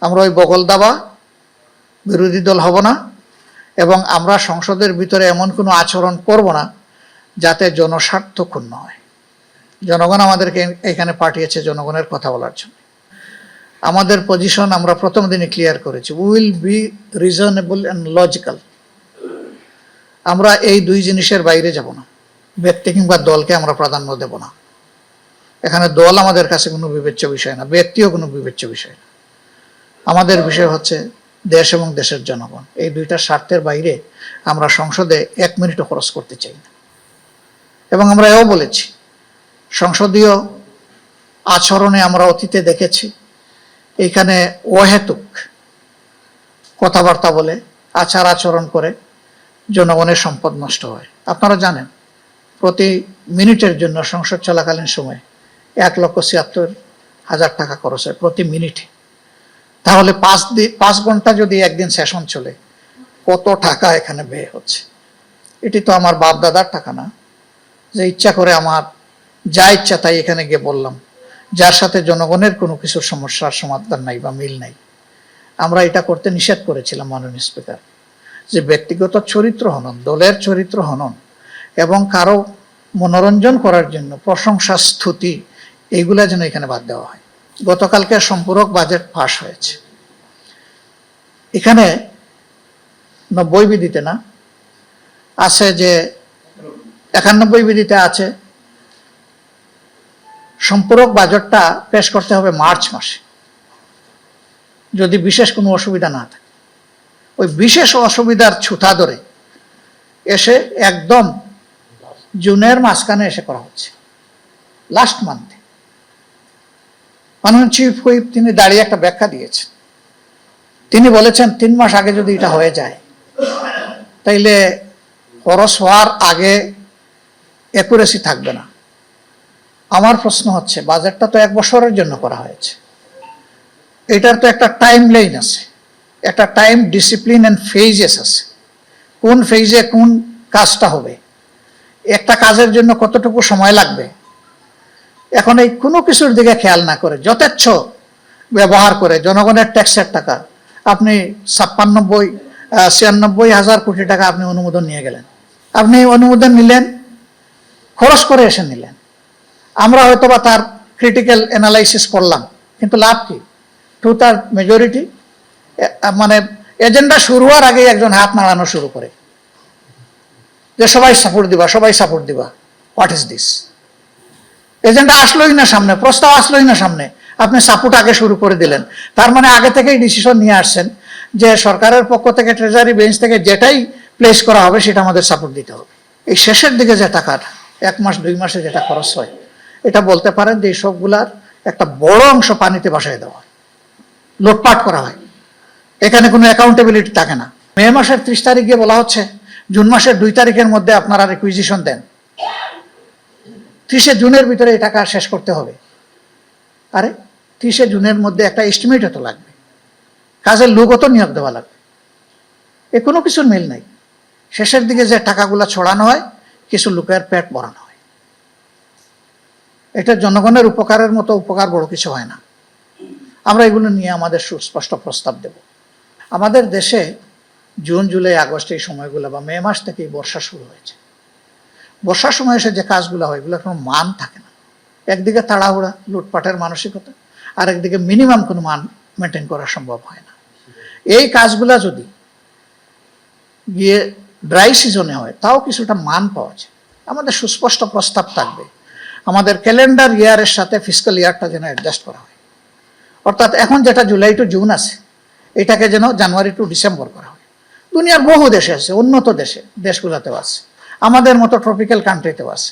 আমরা ওই বগল দাবা বিরোধী দল হব না এবং আমরা সংসদের ভিতরে এমন কোনো আচরণ করব না যাতে জনস্বার্থ ক্ষুণ্ণ হয়। জনগণ আমাদেরকে এখানে পাঠিয়েছে জনগণের কথা বলার জন্য। আমাদের পজিশন আমরা প্রথম দিনে ক্লিয়ার করেছি, will be reasonable and logical. আমরা এই দুই জিনিসের বাইরে যাব না। ব্যক্তি কিংবা দলকে আমরা প্রাধান্য দেব না। এখানে দল আমাদের কাছে কোনো বিবেচ্য বিষয় না, ব্যক্তিও কোনো বিবেচ্য বিষয় না। আমাদের বিষয় হচ্ছে দেশ এবং দেশের জনগণ। এই দুইটা স্বার্থের বাইরে আমরা সংসদে 1 মিনিটও খরচ করতে চাই না। এবং আমরা এও বলেছি, সংসদীয় আচরণে আমরা অতীতে দেখেছি এইখানে অহেতুক কথাবার্তা বলে আচার আচরণ করে জনগণের সম্পদ নষ্ট হয়। আপনারা জানেন প্রতি মিনিটের জন্য সংসদ চলাকালীন সময়ে 1,76,000 টাকা খরচ হয় প্রতি মিনিটে। তাহলে 5 ঘন্টা যদি একদিন সেশন চলে, কত টাকা এখানে ব্যয় হচ্ছে। এটি তো আমার বাপ দাদার টাকা না, যে ইচ্ছা করে আমার যা ইচ্ছা তাই এখানে গিয়ে বললাম, যার সাথে জনগণের কোনো কিছু সমস্যার সমাধান নাই বা মিল নাই। আমরা এটা করতে নিষেধ করেছিলাম মাননীয় স্পিকার, যে ব্যক্তিগত চরিত্র হনন, দলের চরিত্র হনন এবং কারো মনোরঞ্জন করার জন্য প্রশংসা স্তুতি এইগুলা যেন এখানে বাদ দেওয়া হয়। গতকালকে সম্পূরক বাজেট পাস হয়েছে। এখানে 90 বিধিতে না আছে, যে 91 বিধিতে আছে সম্পূরক বাজেটটা পেশ করতে হবে মার্চ মাসে, যদি বিশেষ কোনো অসুবিধা না থাকে। ওই বিশেষ অসুবিধার ছুতা ধরে এসে একদম জুনের মাঝখানে এসে করা হচ্ছে, লাস্ট মান্থে। মাননীয় চিফ হুইপ তিনি দাঁড়িয়ে একটা ব্যাখ্যা দিয়েছেন। তিনি বলেছেন 3 মাস আগে যদি এটা হয়ে যায় তাইলে খরচ হওয়ার আগে অ্যাকুরেসি থাকবে না। আমার প্রশ্ন হচ্ছে, বাজেটটা তো 1 বছরের জন্য করা হয়েছে, এটার তো একটা টাইম লাইন আছে, একটা টাইম ডিসিপ্লিন অ্যান্ড ফেজেস আছে। কোন ফেজে কোন কাজটা হবে, একটা কাজের জন্য কতটুকু সময় লাগবে। এখন এই কোনো কিছুর দিকে খেয়াল না করে যথেচ্ছ ব্যবহার করে জনগণের ট্যাক্সের টাকা আপনি 96,000 কোটি টাকা আপনি অনুমোদন নিয়ে গেলেন। আপনি অনুমোদন নিলেন, খরচ করে এসে নিলেন। আমরা হয়তোবা তার ক্রিটিক্যাল অ্যানালাইসিস করলাম, কিন্তু লাভ কি? 2/3 মেজরিটি মানে এজেন্ডা শুরু হওয়ার আগে একজন হাত নাড়ানো শুরু করে যে সবাই সাপোর্ট দিবা, সবাই সাপোর্ট দিবা। What is this? এজেন্ডা আসলোই না সামনে, প্রস্তাব আসলোই না সামনে, আপনি সাপোর্ট আগে শুরু করে দিলেন। তার মানে আগে থেকেই ডিসিশন নিয়ে আসছেন যে সরকারের পক্ষ থেকে ট্রেজারি বেঞ্চ থেকে যেটাই প্লেস করা হবে সেটা আমাদের সাপোর্ট দিতে হবে। এই শেষের দিকে যে টাকাটা 1 মাস 2 মাসে যেটা খরচ হয়, এটা বলতে পারেন যে এই সবগুলার একটা বড় অংশ পানিতে ভাসায় দেওয়া হয়, লুটপাট করা হয়। এখানে কোনো অ্যাকাউন্টেবিলিটি থাকে না। মে মাসের 30 তারিখ গিয়ে বলা হচ্ছে জুন মাসের 2 তারিখের মধ্যে আপনারা রিকুইজিশন দেন, 30 জুনের ভিতরে এই টাকা শেষ করতে হবে। আরে 30 জুনের মধ্যে একটা এস্টিমেট তো লাগবে, কাজের লোকও তো নিয়োগ দেওয়া লাগবে। এ কোনো কিছুর মিল নাই। শেষের দিকে যে টাকাগুলো ছড়ানো হয়, কিছু লোকের পেট ভরানো হয়। এটা জনগণের উপকারের মতো উপকার বড় কিছু হয় না। আমরা এগুলো নিয়ে আমাদের সুস্পষ্ট প্রস্তাব দেব। আমাদের দেশে জুন জুলাই আগস্ট এই সময়গুলো বা মে মাস থেকেই বর্ষা শুরু হয়েছে। বর্ষার সময় এসে যে কাজগুলো হয় এগুলোর কোনো মান থাকে না। একদিকে তাড়াহুড়া লুটপাটের মানসিকতা, আর একদিকে মিনিমাম কোনো মান মেনটেন করা সম্ভব হয় না। এই কাজগুলা যদি গিয়ে ড্রাই সিজনে হয় তাও কিছুটা মান পাওয়া যায়। আমাদের সুস্পষ্ট প্রস্তাব থাকবে, আমাদের ক্যালেন্ডার ইয়ারের সাথে ফিসক্যাল ইয়ারটা যেন অ্যাডজাস্ট করা হয়। অর্থাৎ এখন যেটা জুলাই টু জুন আছে, এটাকে যেন জানুয়ারি টু ডিসেম্বর করা হয়। দুনিয়ার বহু দেশে আছে, উন্নত দেশগুলোতেও আছে, আমাদের মতো ট্রপিক্যাল কান্ট্রিতেও আছে।